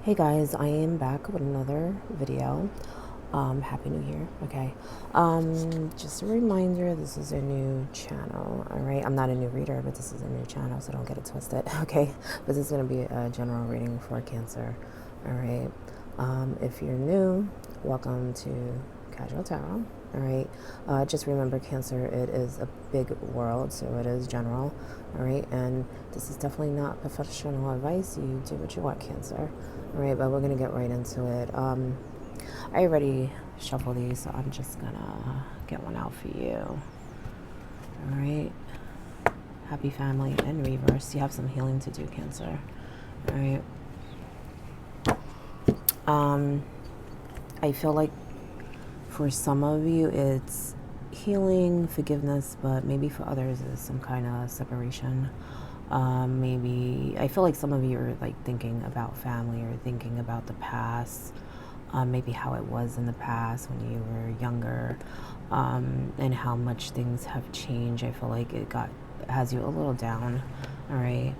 Hey guys, I am back with another video. Happy New Year. Okay. Just a reminder, this is a new channel. All right. I'm not a new reader, but this is a new channel, so don't get it twisted. Okay. But this is going to be a general reading for Cancer. All right. If you're new, welcome to Casual Tarot. All right. Just remember, Cancer, it is a big world, so it is general. All right. And this is definitely not professional advice. You do what you want, Cancer. All right. But we're going to get right into it. I already shuffled these, so I'm just going to get one out for you. All right. Happy family in reverse. You have some healing to do, Cancer. All right. I feel like for some of you it's healing, forgiveness, but maybe for others it's some kind of separation. Maybe I feel like some of you are like thinking about family or thinking about the past, maybe how it was in the past when you were younger, and how much things have changed. I feel like it has you a little down. All right.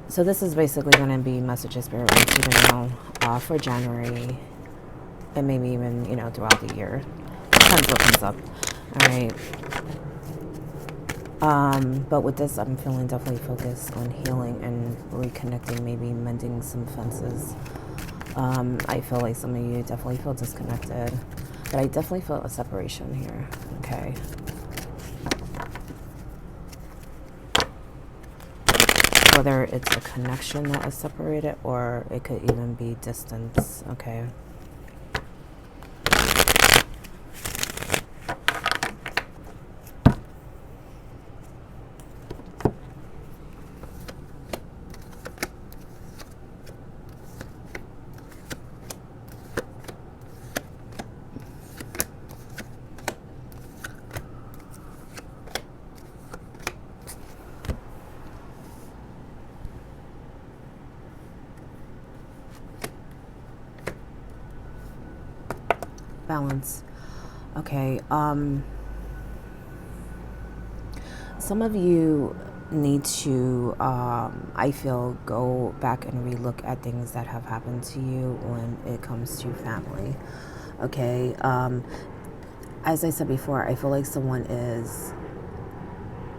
So this is basically going to be messages spirit wants you to know for January, and maybe even throughout the year. Depends what comes up. All right. But with this, I'm feeling definitely focused on healing and reconnecting, maybe mending some fences. I feel like some of you definitely feel disconnected, but I definitely feel a separation here. Okay. Whether it's a connection that is separated or it could even be distance. Okay. Balance. Okay. Some of you need to, I feel, go back and relook at things that have happened to you when it comes to family. Okay. As I said before, I feel like someone is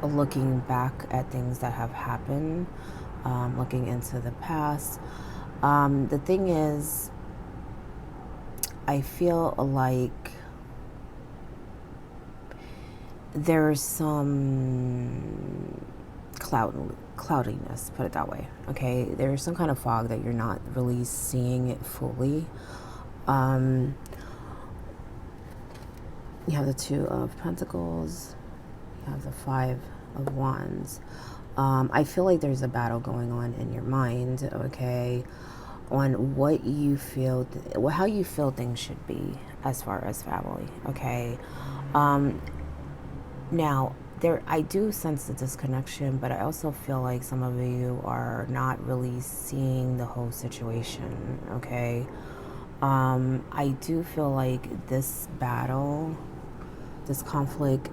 looking back at things that have happened, looking into the past. The thing is, I feel like there's some cloudiness, put it that way. Okay, there's some kind of fog that you're not really seeing it fully. You have the Two of Pentacles, you have the Five of Wands. I feel like there's a battle going on in your mind, okay, on what you feel, how you feel things should be as far as family, okay. Now, I do sense the disconnection, but I also feel like some of you are not really seeing the whole situation, okay? I do feel like this battle, this conflict,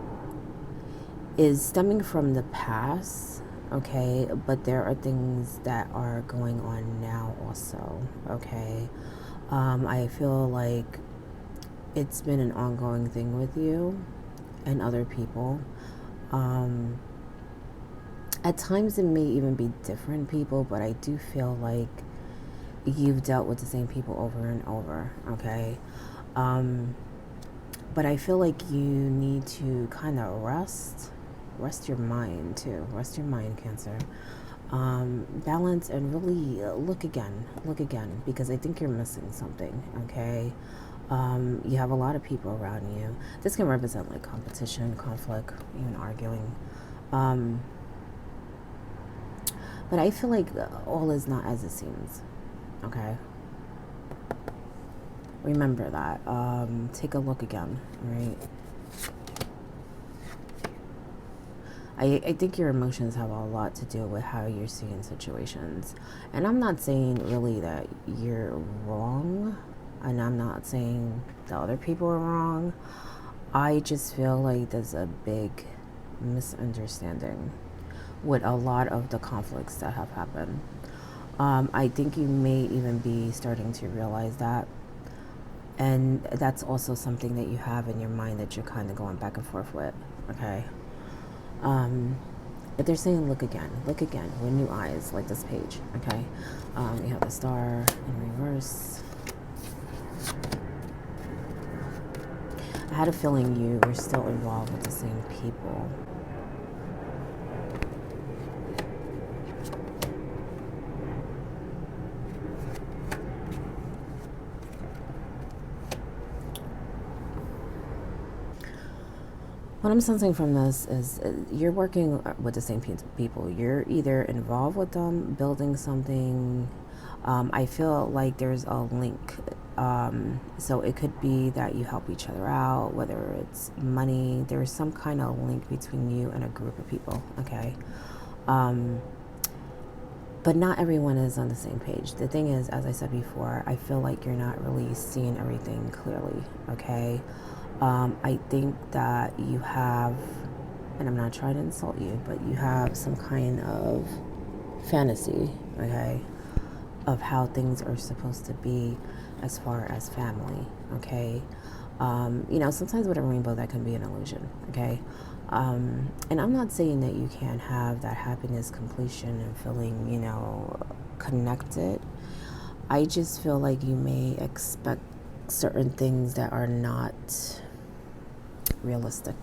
is stemming from the past, okay? But there are things that are going on now also, okay? I feel like it's been an ongoing thing with you and other people. At times it may even be different people, but I do feel like you've dealt with the same people over and over, okay? But I feel like you need to kind of rest your mind too. Rest your mind, Cancer. Balance and really look again, because I think you're missing something, okay? You have a lot of people around you. This can represent like competition, conflict, even arguing. But I feel like all is not as it seems, okay? Remember that. Take a look again, right? I think your emotions have a lot to do with how you're seeing situations. And I'm not saying really that you're wrong, and I'm not saying the other people are wrong. I just feel like there's a big misunderstanding with a lot of the conflicts that have happened. I think you may even be starting to realize that. And that's also something that you have in your mind that you're kind of going back and forth with, okay? But they're saying look again with new eyes, like this page, okay? You have the star in reverse. I had a feeling you were still involved with the same people. What I'm sensing from this is you're working with the same people. You're either involved with them, building something. I feel like there's a link. So it could be that you help each other out, whether it's money. There's some kind of link between you and a group of people, okay? But not everyone is on the same page. The thing is, as I said before, I feel like you're not really seeing everything clearly, okay? I think that you have, and I'm not trying to insult you, but you have some kind of fantasy, okay, of how things are supposed to be as far as family, okay? Sometimes with a rainbow that can be an illusion, okay? And I'm not saying that you can't have that happiness, completion, and feeling, connected. I just feel like you may expect certain things that are not realistic.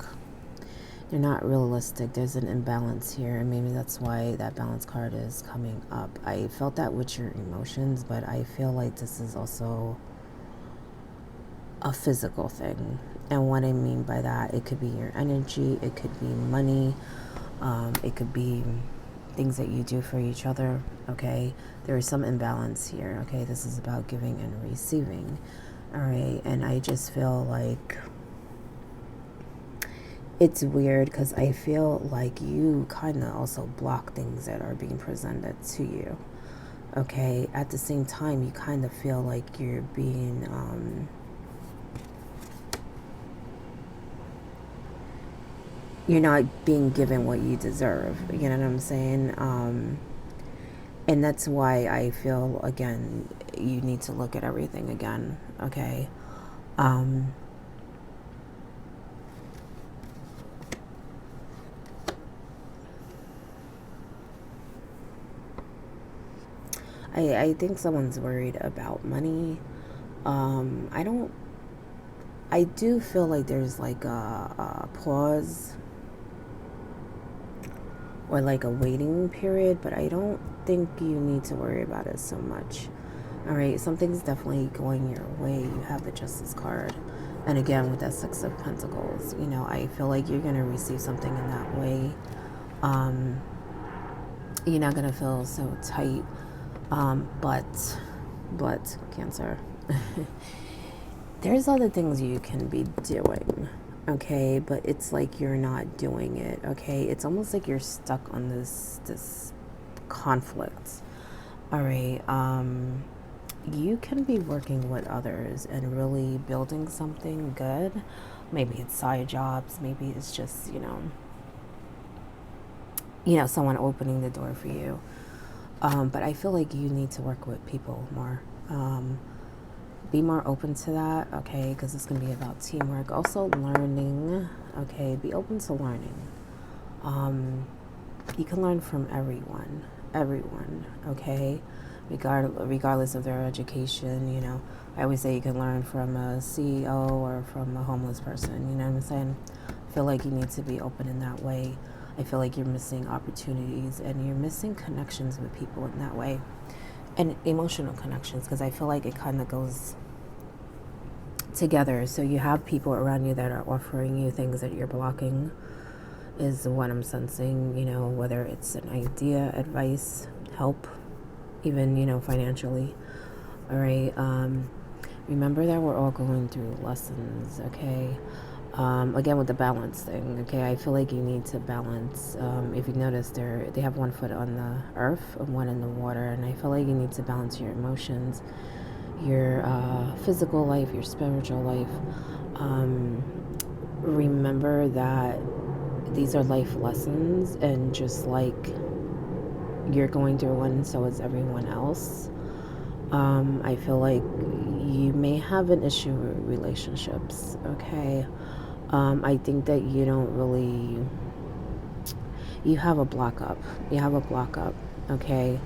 They're not realistic. There's an imbalance here, and maybe that's why that balance card is coming up. I felt that with your emotions, but I feel like this is also a physical thing. And what I mean by that, it could be your energy, it could be money, it could be things that you do for each other, okay? There is some imbalance here, okay? This is about giving and receiving, all right? And I just feel like it's weird because I feel like you kind of also block things that are being presented to you, okay? At the same time, you kind of feel like you're being, you're not being given what you deserve, you know what I'm saying? And that's why I feel, again, you need to look at everything again, okay? I think someone's worried about money. I do feel like there's like a pause or like a waiting period, but I don't think you need to worry about it so much. All right, something's definitely going your way. You have the Justice card. And again, with that Six of Pentacles, I feel like you're going to receive something in that way. You're not going to feel so tight. But Cancer, there's other things you can be doing, okay? But it's like you're not doing it, okay? It's almost like you're stuck on this conflict, all right? You can be working with others and really building something good. Maybe it's side jobs, maybe it's just, someone opening the door for you. But I feel like you need to work with people more. Be more open to that, okay? Because it's going to be about teamwork. Also learning, okay? Be open to learning. You can learn from everyone, okay? Regardless of their education, I always say you can learn from a CEO or from a homeless person, you know what I'm saying? I feel like you need to be open in that way. I feel like you're missing opportunities and you're missing connections with people in that way. And emotional connections, because I feel like it kind of goes together. So you have people around you that are offering you things that you're blocking, is what I'm sensing, whether it's an idea, advice, help, even, financially. All right. Remember that we're all going through lessons, okay? Again, with the balance thing, okay, I feel like you need to balance. If you notice, they have one foot on the earth and one in the water, and I feel like you need to balance your emotions, your physical life, your spiritual life, remember that these are life lessons, and just like you're going through one, so is everyone else. I feel like you may have an issue with relationships, okay? I think that you don't really, you have a block up. You have a block up, okay?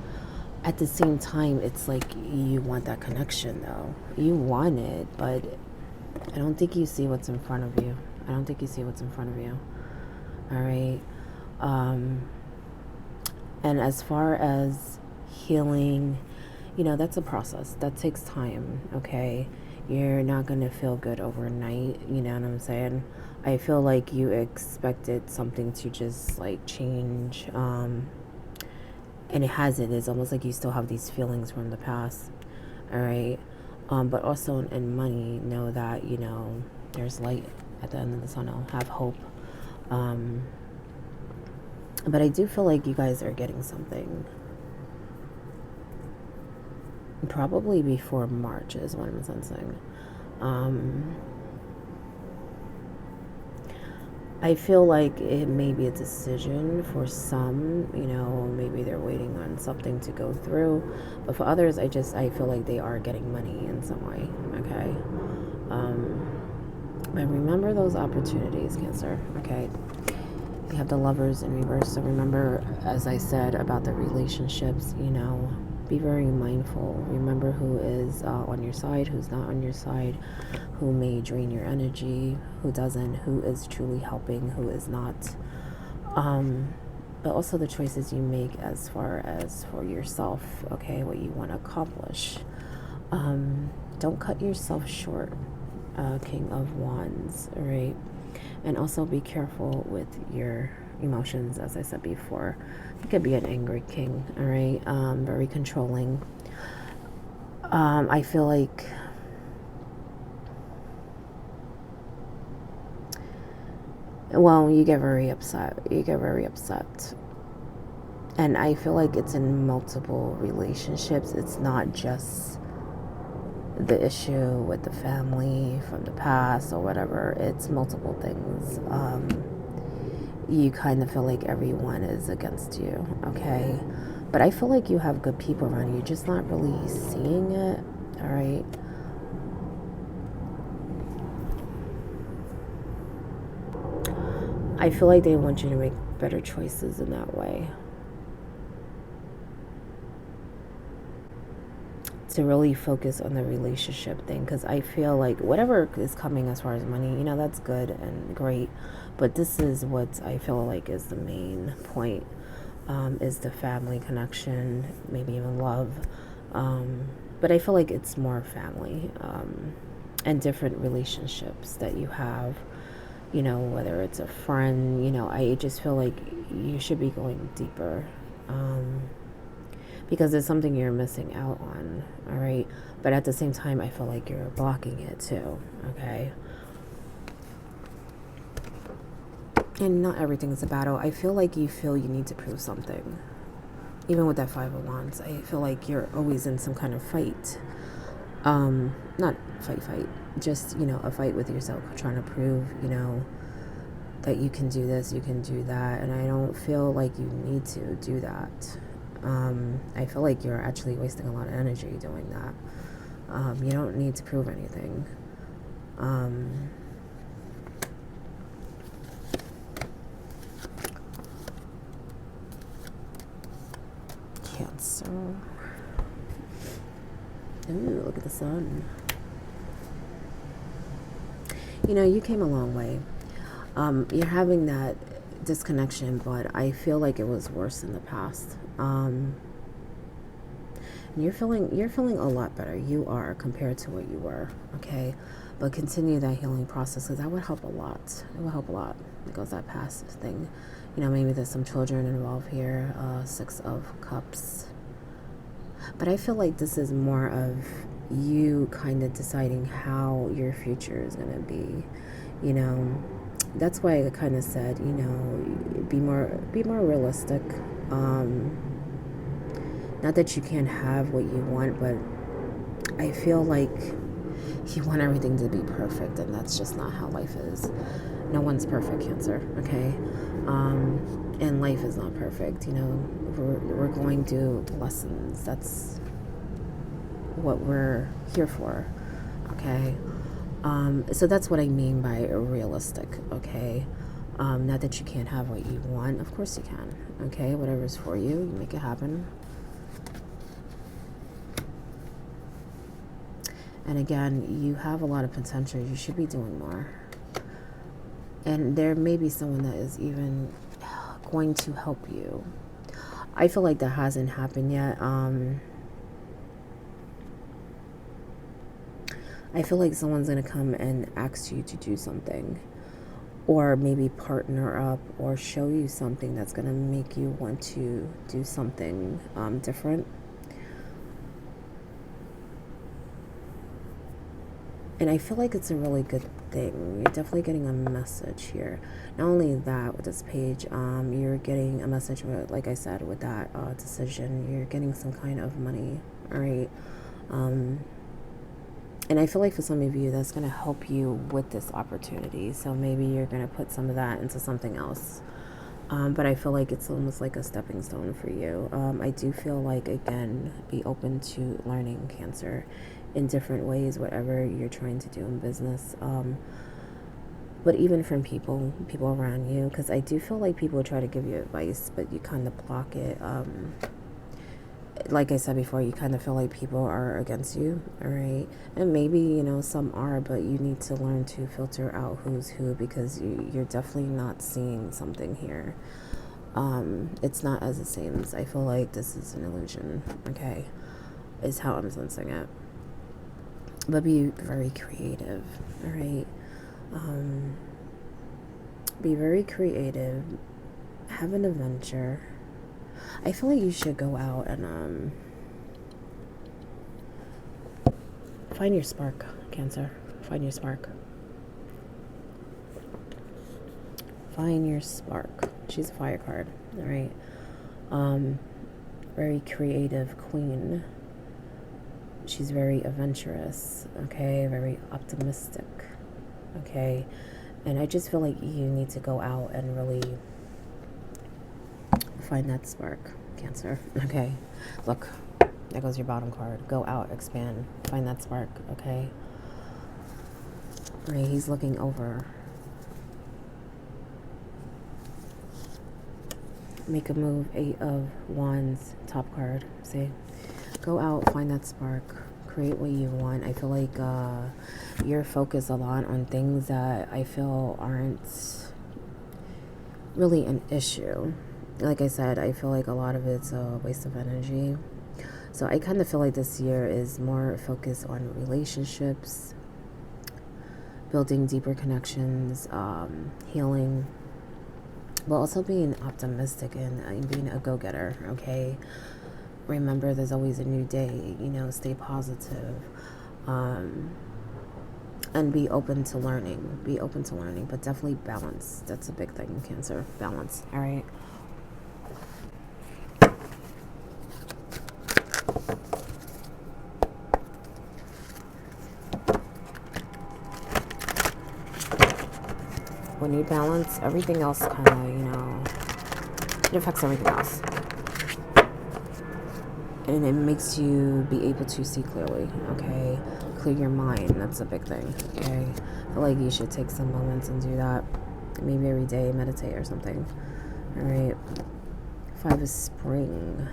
At the same time, it's like you want that connection, though. You want it, but I don't think you see what's in front of you. I don't think you see what's in front of you. All right. And as far as healing, that's a process. That takes time, okay? You're not going to feel good overnight, you know what I'm saying? I feel like you expected something to just like change, and it hasn't. It's almost like you still have these feelings from the past, all right? But also in money, know that, there's light at the end of the tunnel. Have hope. But I do feel like you guys are getting something. Probably before March is what I'm sensing. I feel like it may be a decision for some, maybe they're waiting on something to go through. But for others, I feel like they are getting money in some way, okay? But remember those opportunities, Cancer, okay? You have the Lovers in reverse, so remember, as I said about the relationships, be very mindful. Remember who is on your side, who's not on your side, who may drain your energy, who doesn't, who is truly helping, who is not. But also the choices you make as far as for yourself, okay, what you want to accomplish. Don't cut yourself short, King of Wands, all right? And also be careful with your emotions, as I said before. You could be an angry king, all right? Very controlling. I feel like you get very upset. And I feel like it's in multiple relationships. It's not just the issue with the family from the past or whatever. It's multiple things. You kind of feel like everyone is against you, okay? But I feel like you have good people around you. You're just not really seeing it, all right? I feel like they want you to make better choices in that way. To really focus on the relationship thing, because I feel like whatever is coming as far as money, that's good and great, but this is what I feel like is the main point, is the family connection, maybe even love, but I feel like it's more family, and different relationships that you have, whether it's a friend, I just feel like you should be going deeper, because there's something you're missing out on, all right? But at the same time, I feel like you're blocking it too, okay? And not everything is a battle. I feel like you need to prove something. Even with that Five of Wands, I feel like you're always in some kind of fight. Not fight, just, a fight with yourself, trying to prove, that you can do this, you can do that. And I don't feel like you need to do that. I feel like you're actually wasting a lot of energy doing that. You don't need to prove anything. Cancer. Ooh, look at the sun. You came a long way. You're having that disconnection, but I feel like it was worse in the past. You're feeling a lot better. You are, compared to what you were, okay? But continue that healing process, because that would help a lot. It will help a lot, because that past thing, maybe there's some children involved here. Six of Cups. But I feel like this is more of you kind of deciding how your future is going to be. That's why I kind of said, be more realistic. Not that you can't have what you want, but I feel like you want everything to be perfect, and that's just not how life is. No one's perfect, Cancer, okay? And life is not perfect, you know. We're going through lessons. That's what we're here for, okay? So that's what I mean by realistic, okay? Not that you can't have what you want. Of course you can, okay? Whatever's for you, you make it happen. And again, you have a lot of potential. You should be doing more. And there may be someone that is even going to help you. I feel like that hasn't happened yet. I feel like someone's going to come and ask you to do something, or maybe partner up or show you something that's going to make you want to do something different. And I feel like it's a really good thing. You're definitely getting a message here. Not only that, with this page, you're getting a message with, like I said, with that decision, you're getting some kind of money, all right? And I feel like for some of you, that's going to help you with this opportunity. So maybe you're going to put some of that into something else. But I feel like it's almost like a stepping stone for you. I do feel like, again, be open to learning, Cancer, in different ways, whatever you're trying to do in business. But even from people around you, because I do feel like people try to give you advice, but you kind of block it. Like I said before, you kind of feel like people are against you, all right? And maybe, you know, some are, but you need to learn to filter out who's who, because you're definitely not seeing something here. It's not as it seems. I feel like this is an illusion, okay? Is how I'm sensing it. But be very creative, all right? Be very creative. Have an adventure. I feel like you should go out and find your spark, Cancer. Find your spark. Find your spark. She's a fire card, all right? Very creative queen. She's very adventurous, okay? Very optimistic, okay? And I just feel like you need to go out and really find that spark, Cancer, okay? Look, there goes your bottom card. Go out, expand, find that spark, okay? Right, he's looking over. Make a move. 8 of Wands, top card. See? Go out, find that spark, create what you want. I feel like you're focused a lot on things that I feel aren't really an issue. Like I said, I feel like a lot of it's a waste of energy. So I kind of feel like this year is more focused on relationships, building deeper connections, healing, but also being optimistic and being a go-getter, okay? Remember, there's always a new day, you know, stay positive, and be open to learning. Be open to learning, but definitely balance. That's a big thing, Cancer. Balance, all right? When you balance, everything else kind of, you know, it affects everything else. And it makes you be able to see clearly, okay? Clear your mind. That's a big thing, okay? I feel like you should take some moments and do that. Maybe every day, meditate or something. All right. 5 is Spring.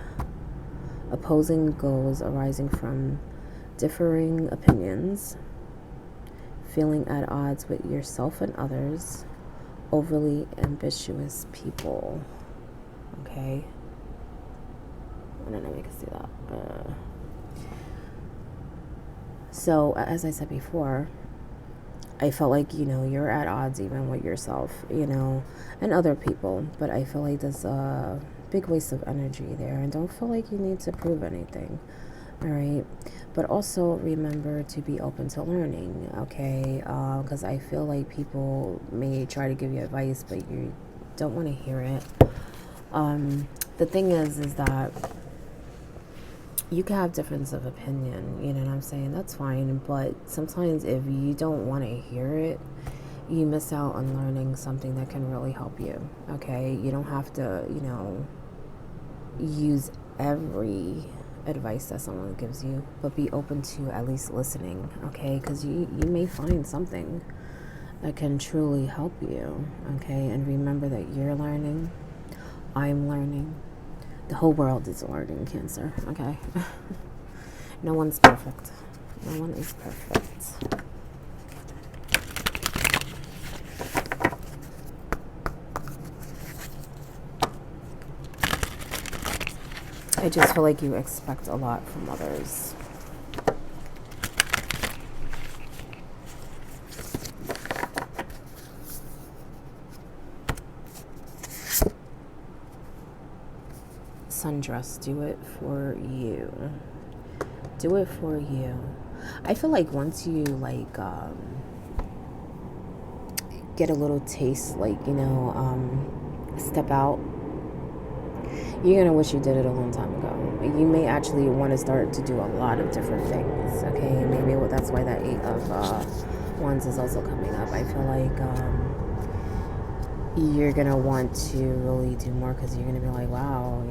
Opposing goals arising from differing opinions. Feeling at odds with yourself and others. Overly ambitious people. Okay? I don't know if you can see that. So, as I said before, I felt like, you know, you're at odds even with yourself, you know, and other people. But I feel like there's a big waste of energy there. And don't feel like you need to prove anything. All right. But also remember to be open to learning, okay? Because I feel like people may try to give you advice, but you don't want to hear it. The thing is that you can have difference of opinion, you know what I'm saying? That's fine, but sometimes if you don't want to hear it, you miss out on learning something that can really help you, okay? You don't have to, use every advice that someone gives you, but be open to at least listening, okay? Because you may find something that can truly help you, okay? And remember that you're learning, I'm learning, the whole world is learning, Cancer, okay? No one's perfect. No one is perfect. I just feel like you expect a lot from others. Sundress, do it for you. Do it for you. I feel like once you get a little taste, step out, you're gonna wish you did it a long time ago. You may actually want to start to do a lot of different things, okay? Maybe that's why that 8 of Wands is also coming up. I feel like you're gonna want to really do more, because you're gonna be like, wow,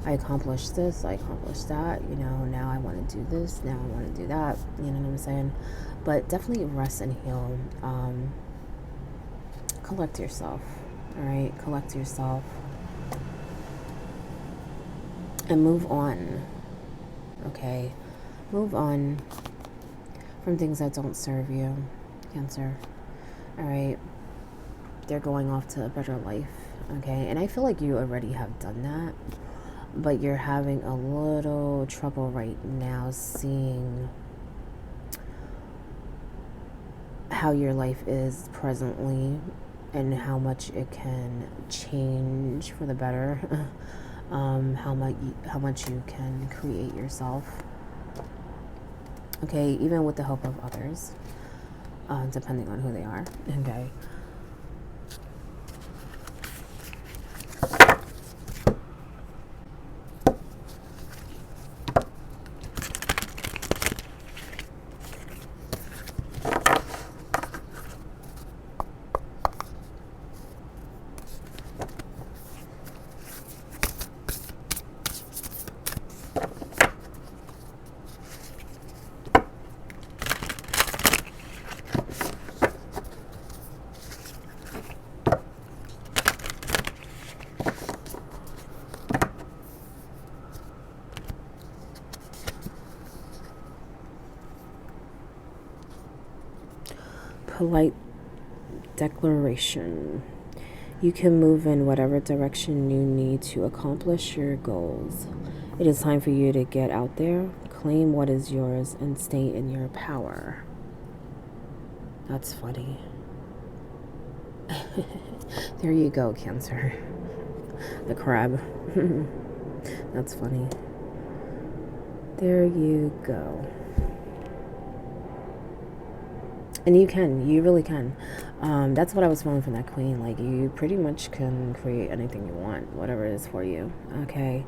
I accomplished this, I accomplished that, now I want to do this, now I want to do that, you know what I'm saying? But definitely rest and heal. Collect yourself, all right? Collect yourself and move on, okay? Move on from things that don't serve you, Cancer, all right? They're going off to a better life, okay? And I feel like you already have done that, but you're having a little trouble right now seeing how your life is presently and how much it can change for the better. How much you can create yourself, okay, even with the help of others, depending on who they are, okay? Polite declaration. You can move in whatever direction you need to accomplish your goals. It is time for you to get out there, claim what is yours, and stay in your power. That's funny. There you go, Cancer. The crab. That's funny. There you go. And you really can. That's what I was feeling from that queen. Like, you pretty much can create anything you want, whatever it is for you, okay?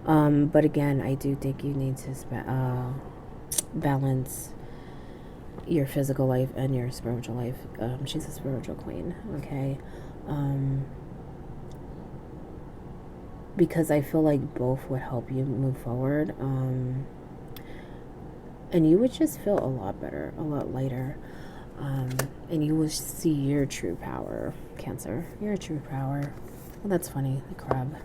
But again, I do think you need to balance your physical life and your spiritual life. She's a spiritual queen, okay? Because I feel like both would help you move forward. And you would just feel a lot better, a lot lighter. And you will see your true power, Cancer. Your true power. Well, that's funny. The crab.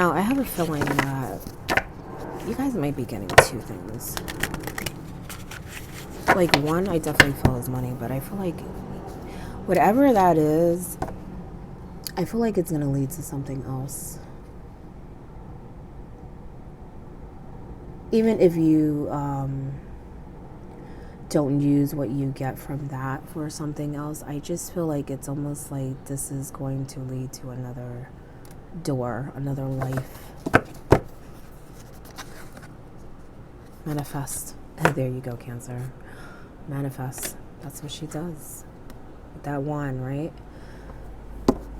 I have a feeling that you guys might be getting two things. Like, one, I definitely feel is money, but I feel like whatever that is, I feel like it's going to lead to something else. Even if you don't use what you get from that for something else. I just feel like it's almost like this is going to lead to another door, another life. Manifest. There you go, Cancer. Manifest. That's what she does. With that wand, right?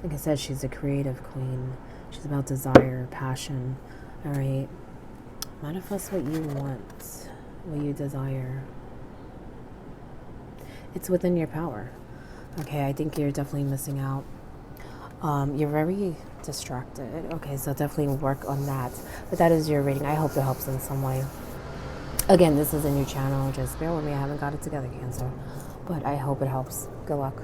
Like I said, she's a creative queen. She's about desire, passion. All right. Manifest what you want, what you desire. It's within your power. Okay, I think you're definitely missing out. You're very distracted. Okay, so definitely work on that. But that is your reading. I hope it helps in some way. Again, this is a new channel. Just bear with me. I haven't got it together, Cancer. But I hope it helps. Good luck.